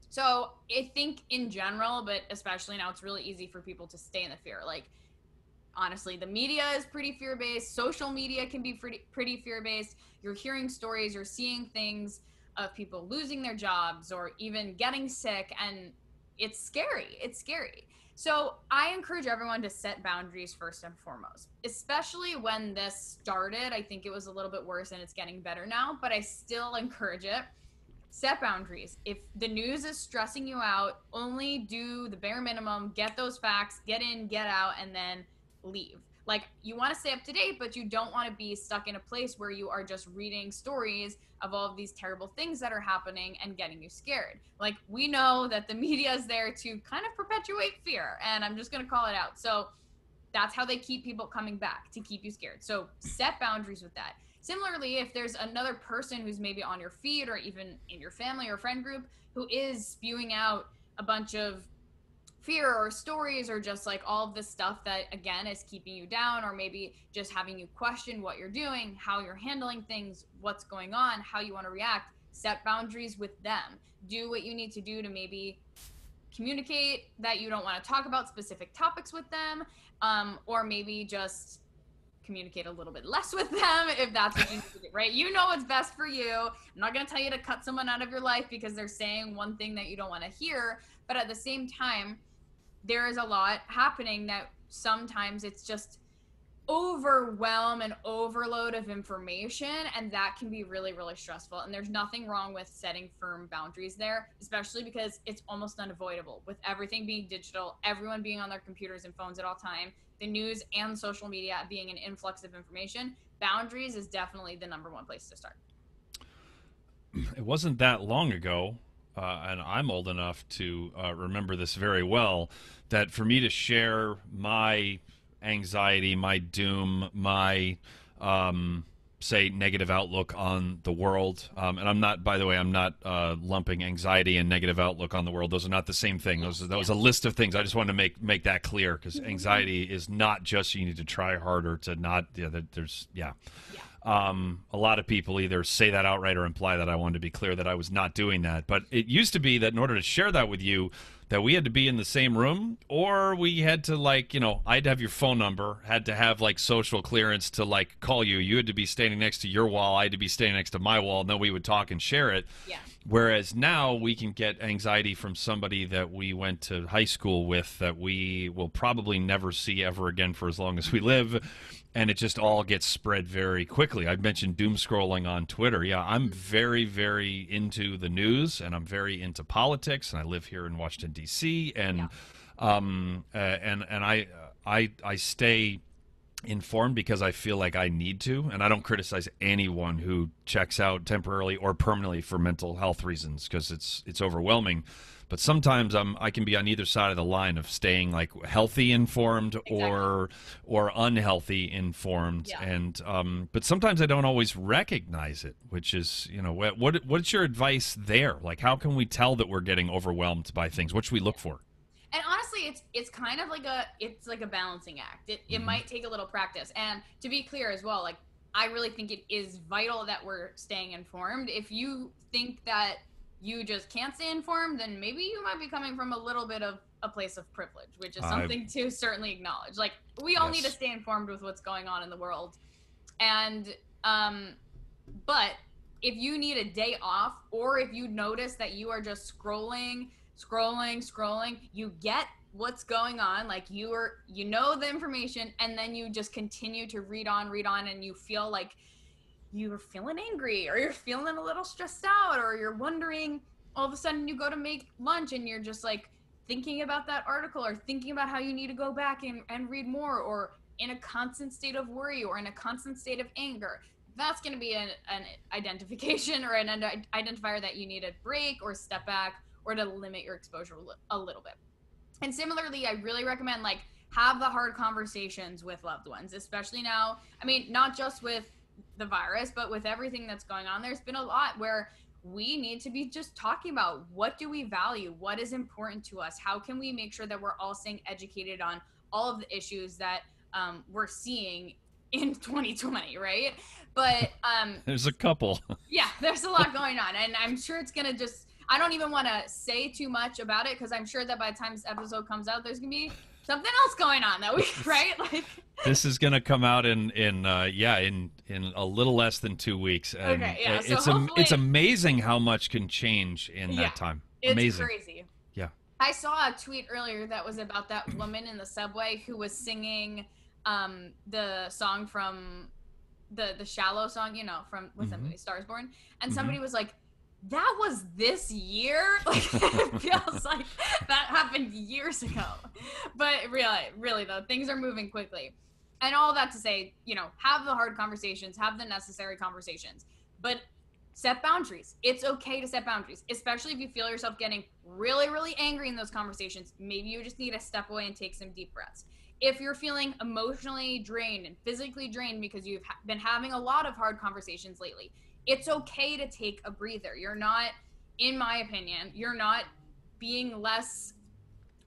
So I think in general, but especially now, it's really easy for people to stay in the fear. Like, honestly, the media is pretty fear-based. Social media can be pretty fear-based. You're hearing stories, you're seeing things. of people losing their jobs or even getting sick, and it's scary. It's scary. So I encourage everyone to set boundaries first and foremost, especially when this started. I think it was a little bit worse and it's getting better now, but I still encourage it. Set boundaries. If the news is stressing you out, only do the bare minimum, get those facts, get in, get out, and then leave. Like, you want to stay up to date, but you don't want to be stuck in a place where you are just reading stories of all of these terrible things that are happening and getting you scared. Like, we know that the media is there to kind of perpetuate fear, and I'm just going to call it out. So that's how they keep people coming back, to keep you scared. So set boundaries with that. Similarly, if there's another person who's maybe on your feed or even in your family or friend group who is spewing out a bunch of fear or stories or just like all of this stuff that, again, is keeping you down, or maybe just having you question what you're doing, how you're handling things, what's going on, how you want to react, set boundaries with them. Do what you need to do to maybe communicate that you don't want to talk about specific topics with them, or maybe just communicate a little bit less with them if that's what you need to do, right? You know what's best for you. I'm not going to tell you to cut someone out of your life because they're saying one thing that you don't want to hear, but at the same time, there is a lot happening that sometimes it's just overwhelm and overload of information, and that can be really, really stressful. And there's nothing wrong with setting firm boundaries there, especially because it's almost unavoidable with everything being digital, everyone being on their computers and phones at all time, the news and social media being an influx of information. Boundaries is definitely the number one place to start. It wasn't that long ago, and I'm old enough to remember this very well, that for me to share my anxiety, my doom, my say negative outlook on the world, and I'm not, by the way, I'm not lumping anxiety and negative outlook on the world. Those are not the same thing. That was a list of things. I just wanted to make that clear, because anxiety is not just you need to try harder to not. A lot of people either say that outright or imply that. I wanted to be clear that I was not doing that. But it used to be that in order to share that with you, that we had to be in the same room, or we had to, like, I'd have your phone number, had to have like social clearance to like call you. You had to be standing next to your wall, I had to be standing next to my wall, and then we would talk and share it. Yeah. Whereas now we can get anxiety from somebody that we went to high school with, that we will probably never see ever again for as long as we live. And it just all gets spread very quickly. I've mentioned doom scrolling on Twitter. Yeah, I'm very, very into the news, and I'm very into politics, and I live here in Washington, D.C., and I stay informed because I feel like I need to, and I don't criticize anyone who checks out temporarily or permanently for mental health reasons, because it's overwhelming. But sometimes I can be on either side of the line of staying like healthy informed, or unhealthy informed, and but sometimes I don't always recognize it, which is, what's your advice there? Like, how can we tell that we're getting overwhelmed by things? What should we look for? And honestly, it's kind of like a balancing act. It might take a little practice. And to be clear as well, like, I really think it is vital that we're staying informed. If you think that you just can't stay informed, then maybe you might be coming from a little bit of a place of privilege, which is something to certainly acknowledge. Like, we all need to stay informed with what's going on in the world. And, but if you need a day off, or if you notice that you are just scrolling, you get what's going on, like you know the information, and then you just continue to read on, and you feel like you're feeling angry, or you're feeling a little stressed out, or you're wondering, all of a sudden you go to make lunch and you're just like thinking about that article, or thinking about how you need to go back and read more, or in a constant state of worry, or in a constant state of anger. That's going to be an identification or an identifier that you need a break or step back, or to limit your exposure a little bit. And similarly, I really recommend, like, have the hard conversations with loved ones, especially now. I mean, not just with the virus, but with everything that's going on. There's been a lot where we need to be just talking about, what do we value? What is important to us? How can we make sure that we're all staying educated on all of the issues that we're seeing in 2020, right? But there's a couple. Yeah, there's a lot going on, and I'm sure it's gonna just, I don't even want to say too much about it, because I'm sure that by the time this episode comes out, there's gonna be something else going on that week, right? Like, This is going to come out in a little less than 2 weeks, and okay, yeah. So it's hopefully, amazing how much can change in yeah, that time. it's Amazing. crazy. Yeah. I saw a tweet earlier that was about that woman in the subway who was singing the song from the Shallow song, you know, from what's that movie, Stars Born, and somebody was like, that was this year. Like, it feels like that happened years ago. But really though, things are moving quickly. And all that to say, you know, have the hard conversations, have the necessary conversations, but set boundaries. It's okay to set boundaries, especially if you feel yourself getting really, really angry in those conversations. Maybe you just need to step away and take some deep breaths. If you're feeling emotionally drained and physically drained because you've been having a lot of hard conversations lately, it's okay to take a breather. You're not, in my opinion, you're not being less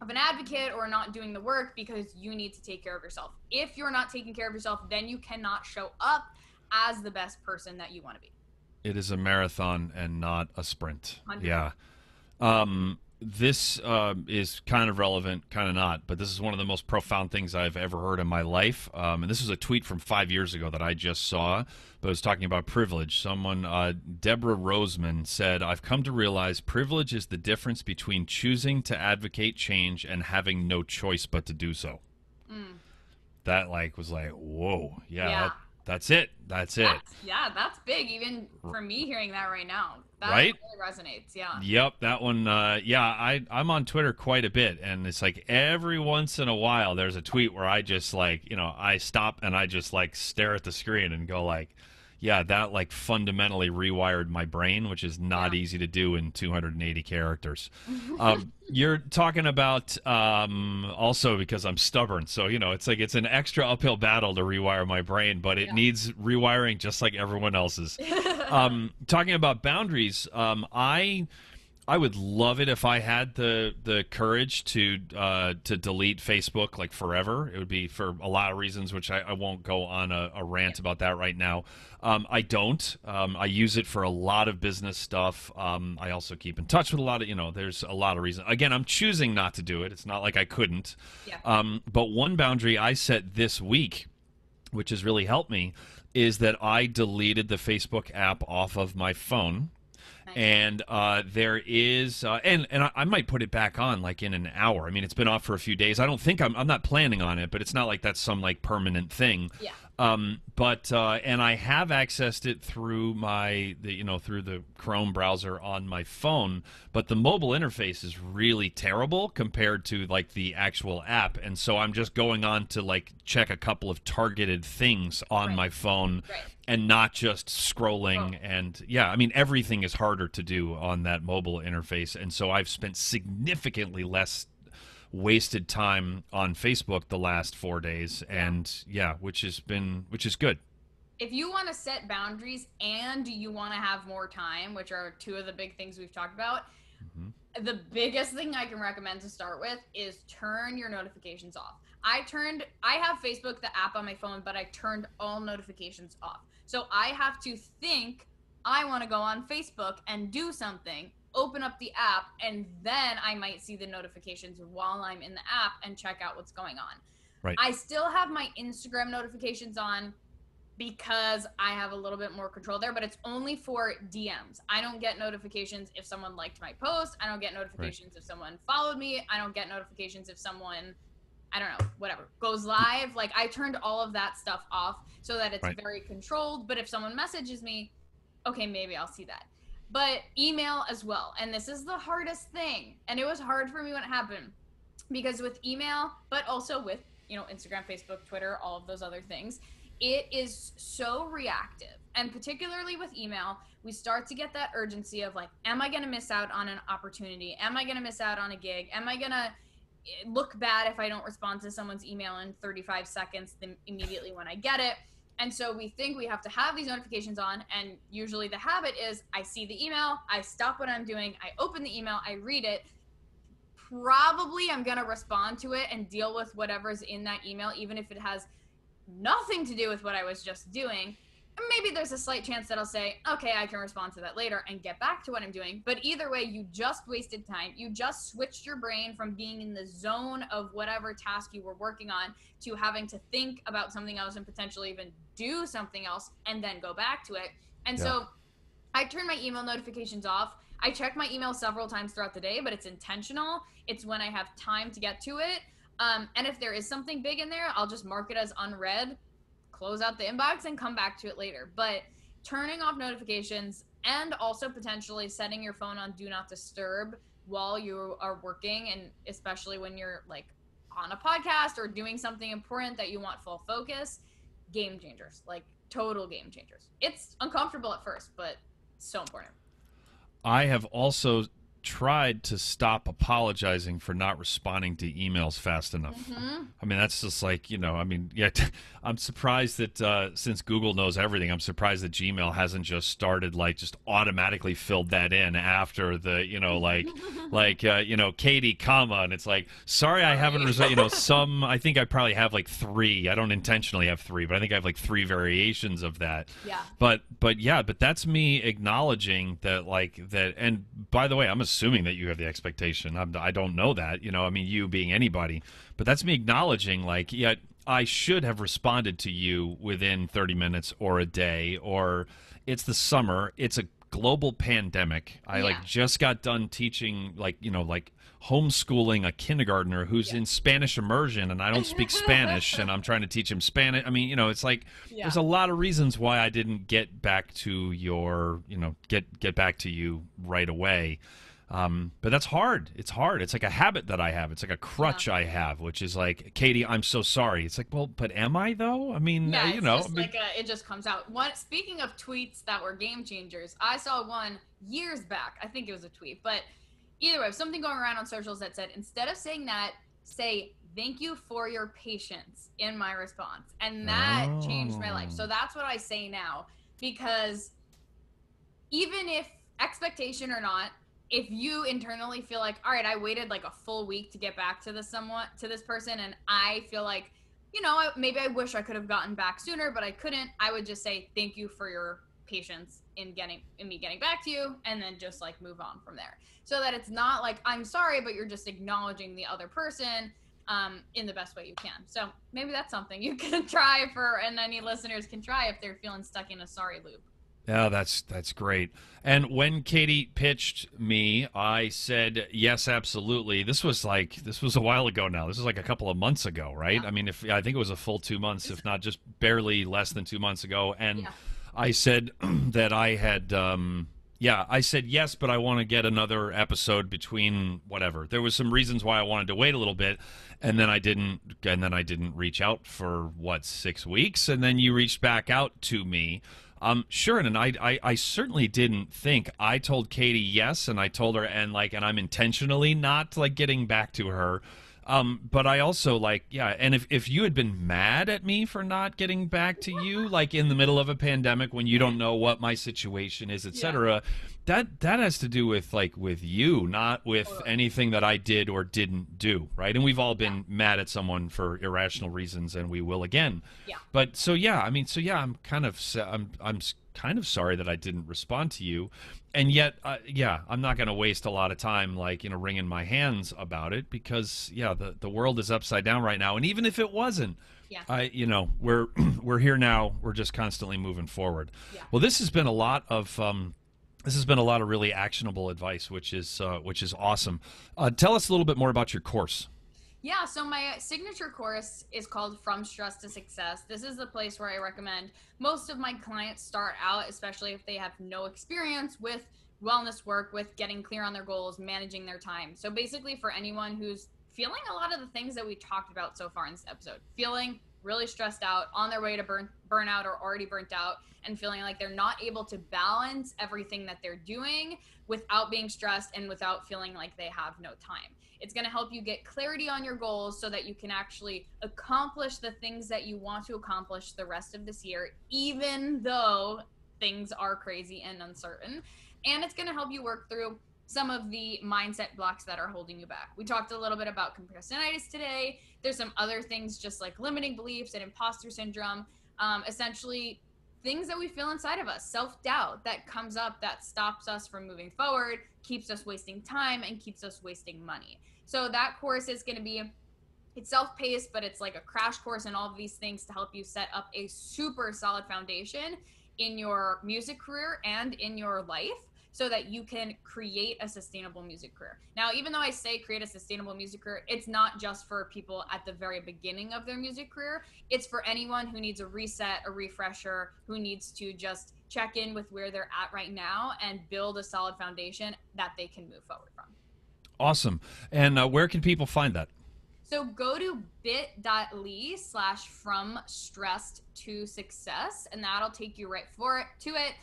of an advocate or not doing the work because you need to take care of yourself. If you're not taking care of yourself, then you cannot show up as the best person that you want to be. It is a marathon and not a sprint. 100%. Yeah. This is kind of relevant, kind of not, but this is one of the most profound things I've ever heard in my life. And this was a tweet from 5 years ago that I just saw, but it was talking about privilege. Someone, Deborah Roseman, said, "I've come to realize privilege is the difference between choosing to advocate change and having no choice but to do so." That was like, whoa, yeah. That's it. That's That's big. Even for me hearing that right now, that right? really resonates. Yeah. Yep, that one. I'm on Twitter quite a bit, and it's like every once in a while there's a tweet where I just I stop and I just stare at the screen and go yeah, that fundamentally rewired my brain, which is not easy to do in 280 characters. You're talking about also because I'm stubborn, so it's an extra uphill battle to rewire my brain, but it needs rewiring just like everyone else's. Talking about boundaries, I would love it if I had the courage to delete Facebook forever. It would be for a lot of reasons, which I won't go on a rant about that right now. I don't. I use it for a lot of business stuff. I also keep in touch with a lot of, there's a lot of reasons. Again, I'm choosing not to do it. It's not like I couldn't. Yeah. But one boundary I set this week, which has really helped me, is that I deleted the Facebook app off of my phone. Nice. And there is, and I might put it back on in an hour. I mean, it's been off for a few days. I don't think I'm not planning on it, but it's not like that's some permanent thing. Yeah. But and I have accessed it through through the Chrome browser on my phone, but the mobile interface is really terrible compared to the actual app, and so I'm just going on to check a couple of targeted things on my phone. Right. And not just scrolling. And I mean, everything is harder to do on that mobile interface. And so I've spent significantly less wasted time on Facebook the last 4 days. And which is good. If you want to set boundaries and you want to have more time, which are two of the big things we've talked about, the biggest thing I can recommend to start with is turn your notifications off. I have Facebook, the app on my phone, but I turned all notifications off. So I have to think I want to go on Facebook and do something, open up the app, and then I might see the notifications while I'm in the app and check out what's going on. Right. I still have my Instagram notifications on because I have a little bit more control there, but it's only for DMs. I don't get notifications if someone liked my post. I don't get notifications if someone followed me. I don't get notifications if someone, I don't know, whatever, goes live. I turned all of that stuff off so that it's very controlled. But if someone messages me, okay, maybe I'll see that. But email as well. And this is the hardest thing. And it was hard for me when it happened because with email, but also with, Instagram, Facebook, Twitter, all of those other things, it is so reactive. And particularly with email, we start to get that urgency of am I going to miss out on an opportunity? Am I going to miss out on a gig? Am I going to look bad if I don't respond to someone's email in 35 seconds immediately when I get it? And so we think we have to have these notifications on, and usually the habit is I see the email, I stop what I'm doing, I open the email, I read it. Probably I'm going to respond to it and deal with whatever's in that email, even if it has nothing to do with what I was just doing. maybe there's a slight chance that I'll say, okay, I can respond to that later and get back to what I'm doing. But either way, you just wasted time. You just switched your brain from being in the zone of whatever task you were working on to having to think about something else and potentially even do something else and then go back to it. And so I turn my email notifications off. I check my email several times throughout the day, but it's intentional. It's when I have time to get to it. And if there is something big in there, I'll just mark it as unread, close out the inbox, and come back to it later. But turning off notifications and also potentially setting your phone on do not disturb while you are working, and especially when you're like on a podcast or doing something important that you want full focus, game changers, like total game changers. It's uncomfortable at first, but so important. I have also tried to stop apologizing for not responding to emails fast enough. I mean, that's just like, I'm surprised that since Google knows everything, I'm surprised that Gmail hasn't just started like just automatically filled that in after the, Katie, comma, and it's like, sorry, I haven't, I think I probably have like 3. I don't intentionally have 3, but I think I have like 3 variations of that. Yeah. But that's me acknowledging that, like, that, and by the way, I'm assuming that you have the expectation. I don't know that, you being anybody, but that's me acknowledging, like, yeah, I should have responded to you within 30 minutes or a day, or it's the summer, it's a global pandemic. I just got done teaching, like homeschooling a kindergartner who's in Spanish immersion, and I don't speak Spanish, and I'm trying to teach him Spanish. I mean, it's like there's a lot of reasons why I didn't get back to your, get back to you right away. But that's hard. It's hard. It's like a habit that I have. It's like a crutch I have, which is like, Katie, I'm so sorry. It's like, well, but am I though? I mean, it just comes out. Speaking of tweets that were game changers, I saw one years back. I think it was a tweet, but either way, something going around on socials that said, instead of saying that, say, thank you for your patience in my response. And that changed my life. So that's what I say now, because even if expectation or not, if you internally feel like, all right, I waited like a full week to get back to this person, and I feel like, maybe I wish I could have gotten back sooner, but I couldn't, I would just say thank you for your patience in me getting back to you, and then just like move on from there, so that it's not like I'm sorry, but you're just acknowledging the other person in the best way you can. So maybe that's something you can try and any listeners can try if they're feeling stuck in a sorry loop. Yeah, that's great. And when Katie pitched me, I said, yes, absolutely. This was a while ago now. This was like a couple of months ago, right? Yeah. I mean, I think it was a full 2 months, if not just barely less than 2 months ago. And I said that I had, I said yes, but I want to get another episode between whatever. There was some reasons why I wanted to wait a little bit, and then I didn't reach out for 6 weeks, and then you reached back out to me. Sure, and I certainly didn't think. I told Katie yes, and I told her, and I'm intentionally not getting back to her. But I also and if you had been mad at me for not getting back to you, in the middle of a pandemic when you don't know what my situation is, etc., that has to do with with you, not with anything that I did or didn't do, right? And we've all been mad at someone for irrational reasons, and we will again. Yeah. But I'm kind of sorry that I didn't respond to you. And yet, I'm not going to waste a lot of time, wringing my hands about it, because, the world is upside down right now. And even if it wasn't, we're here now. We're just constantly moving forward. Yeah. Well, this has been a lot of really actionable advice, which is awesome. Tell us a little bit more about your course. Yeah, so my signature course is called From Stress to Success. This is the place where I recommend most of my clients start out, especially if they have no experience with wellness work, with getting clear on their goals, managing their time. So basically, for anyone who's feeling a lot of the things that we talked about so far in this episode, feeling really stressed out, on their way to burnout or already burnt out, and feeling like they're not able to balance everything that they're doing without being stressed and without feeling like they have no time. It's going to help you get clarity on your goals so that you can actually accomplish the things that you want to accomplish the rest of this year, even though things are crazy and uncertain. And it's going to help you work through some of the mindset blocks that are holding you back. We talked a little bit about comparisonitis today. There's some other things, just like limiting beliefs and imposter syndrome. Essentially, things that we feel inside of us, self-doubt that comes up that stops us from moving forward, keeps us wasting time, and keeps us wasting money. So that course is going to be, it's self-paced, but it's like a crash course in all of these things to help you set up a super solid foundation in your music career and in your life, so that you can create a sustainable music career. Now, even though I say create a sustainable music career, it's not just for people at the very beginning of their music career. It's for anyone who needs a reset, a refresher, who needs to just check in with where they're at right now and build a solid foundation that they can move forward from. Awesome. And where can people find that? So go to bit.ly/from stressed to success, and that'll take you right to it.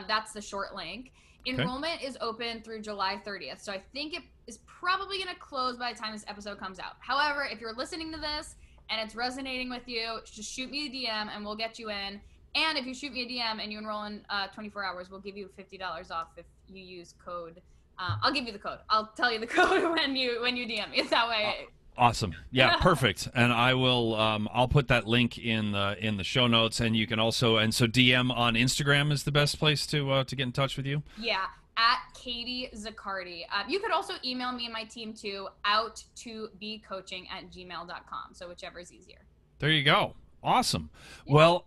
That's the short link. Enrollment is open through July 30th. So I think it is probably going to close by the time this episode comes out. However, if you're listening to this and it's resonating with you, just shoot me a DM and we'll get you in. And if you shoot me a DM and you enroll in 24 hours, we'll give you $50 off if you use code. I'll give you the code. I'll tell you the code when you DM me. That way. Awesome. Yeah, perfect. And I will I'll put that link in the show notes, and you can also, and so DM on Instagram is the best place to get in touch with you. Yeah, at Katie Zaccardi. You could also email me and my team too, out2becoaching@gmail.com. So whichever is easier. There you go. Awesome. Yeah. Well,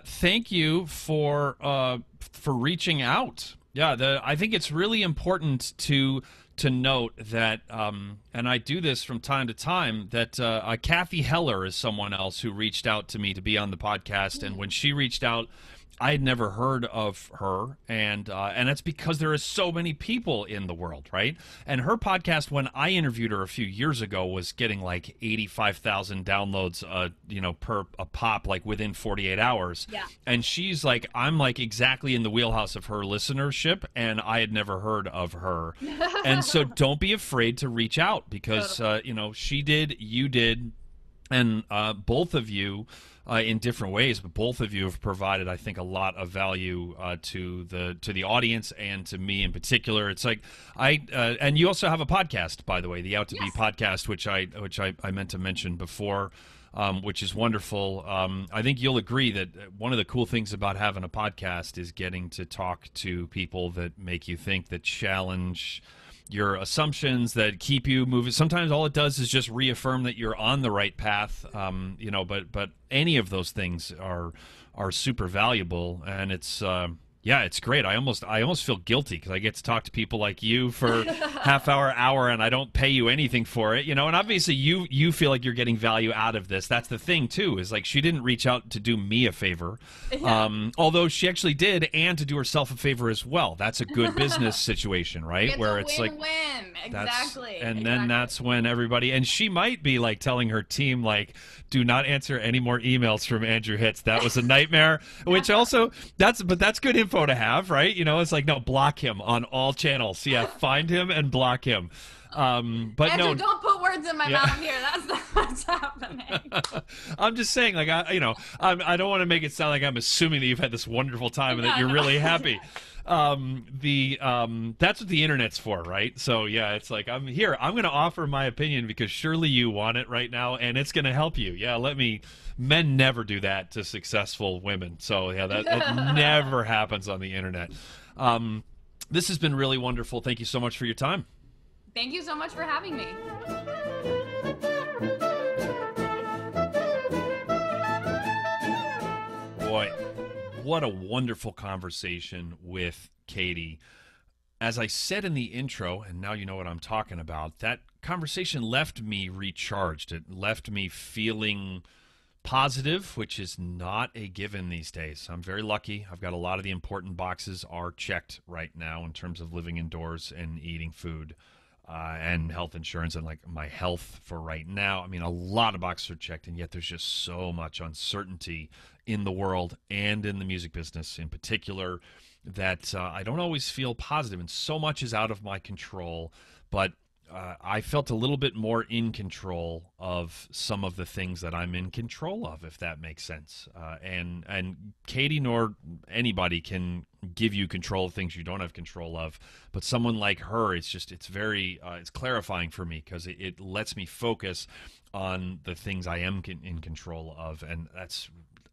thank you for reaching out. Yeah, I think it's really important to note that, and I do this from time to time, that Kathy Heller is someone else who reached out to me to be on the podcast, and when she reached out, I had never heard of her, and that's because there are so many people in the world, right? And her podcast, when I interviewed her a few years ago, was getting like 85,000 downloads, per a pop, like within 48 hours. Yeah. And she's like, I'm like exactly in the wheelhouse of her listenership, and I had never heard of her. And so don't be afraid to reach out, because she did, you did, and both of you. In different ways, but both of you have provided, I think, a lot of value to the audience and to me in particular. It's like and you also have a podcast, by the way, the Out to Be podcast, which I meant to mention before, which is wonderful. I think you'll agree that one of the cool things about having a podcast is getting to talk to people that make you think, that challenge your assumptions, that keep you moving. Sometimes all it does is just reaffirm that you're on the right path. But any of those things are super valuable, and it's it's great. I almost feel guilty because I get to talk to people like you for half hour, and I don't pay you anything for it, And obviously you feel like you're getting value out of this. That's the thing too, is like she didn't reach out to do me a favor, although she actually did, and to do herself a favor as well. That's a good business situation, right? It's where a it's win-win. like Exactly. And then that's when everybody, and she might be like telling her team, like, do not answer any more emails from Andrew Hitz. That was a nightmare. Which also that's good info to have, right? It's like, no, block him on all channels. Yeah, find him and block him. But Andrew, no, don't put words in my mouth here. That's not what's happening. I'm just saying, like, I don't want to make it sound like I'm assuming that you've had this wonderful time and that you're really happy. That's what the internet's for, right? So yeah, it's like, I'm here. I'm going to offer my opinion because surely you want it right now, and it's going to help you. Yeah, men never do that to successful women. So yeah, that never happens on the internet. This has been really wonderful. Thank you so much for your time. Thank you so much for having me. Boy, what a wonderful conversation with Katie. As I said in the intro, and now you know what I'm talking about, that conversation left me recharged. It left me feeling positive, which is not a given these days. I'm very lucky. I've got a lot of the important boxes are checked right now in terms of living indoors and eating food. And health insurance, and like my health for right now. I mean, a lot of boxes are checked, and yet there's just so much uncertainty in the world and in the music business in particular that I don't always feel positive, and so much is out of my control. But I felt a little bit more in control of some of the things that I'm in control of, if that makes sense. And Katie nor anybody can give you control of things you don't have control of. But someone like her, it's very it's clarifying for me, because it lets me focus on the things I am in control of, and that's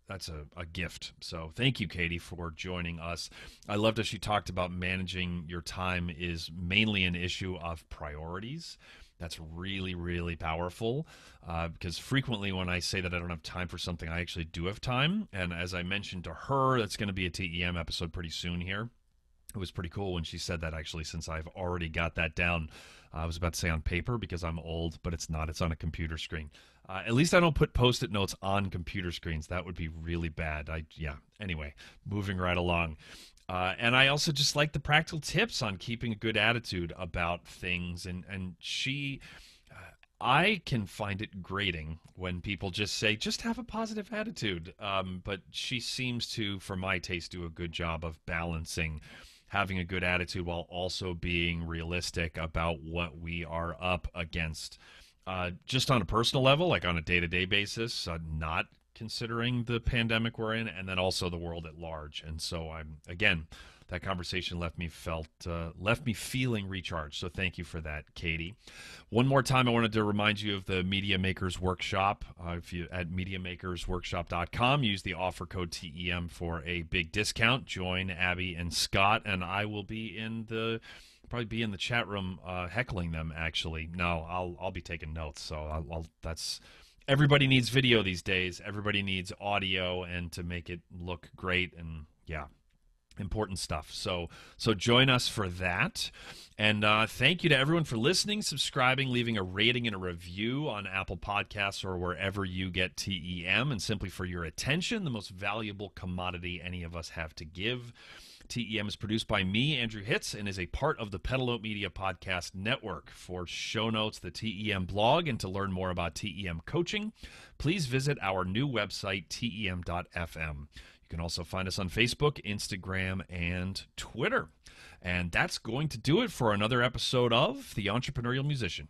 that's a gift. So thank you, Katie, for joining us. I loved how she talked about managing your time is mainly an issue of priorities. That's really, really powerful because frequently when I say that I don't have time for something, I actually do have time. And as I mentioned to her, that's going to be a TEM episode pretty soon here. It was pretty cool when she said that, actually, since I've already got that down. I was about to say on paper because I'm old, but it's not. It's on a computer screen. At least I don't put Post-it notes on computer screens. That would be really bad. Anyway, moving right along. And I also just like the practical tips on keeping a good attitude about things. And she, I can find it grating when people just say, just have a positive attitude. But she seems to, for my taste, do a good job of balancing having a good attitude while also being realistic about what we are up against. Just on a personal level, like on a day-to-day basis, not considering the pandemic we're in, and then also the world at large. And so that conversation left me feeling recharged. So thank you for that, Katie. One more time, I wanted to remind you of the Media Makers Workshop. If you at MediaMakersWorkshop.com, use the offer code TEM for a big discount. Join Abby and Scott, and I will be probably be in the chat room heckling them. Actually, no, I'll be taking notes. So that's. Everybody needs video these days. Everybody needs audio, and to make it look great, and yeah, important stuff. So join us for that. And thank you to everyone for listening, subscribing, leaving a rating and a review on Apple Podcasts or wherever you get TEM, and simply for your attention, the most valuable commodity any of us have to give. TEM is produced by me, Andrew Hitz, and is a part of the Pedalote Media Podcast Network. For show notes, the TEM blog, and to learn more about TEM coaching, please visit our new website, tem.fm. You can also find us on Facebook, Instagram, and Twitter. And that's going to do it for another episode of The Entrepreneurial Musician.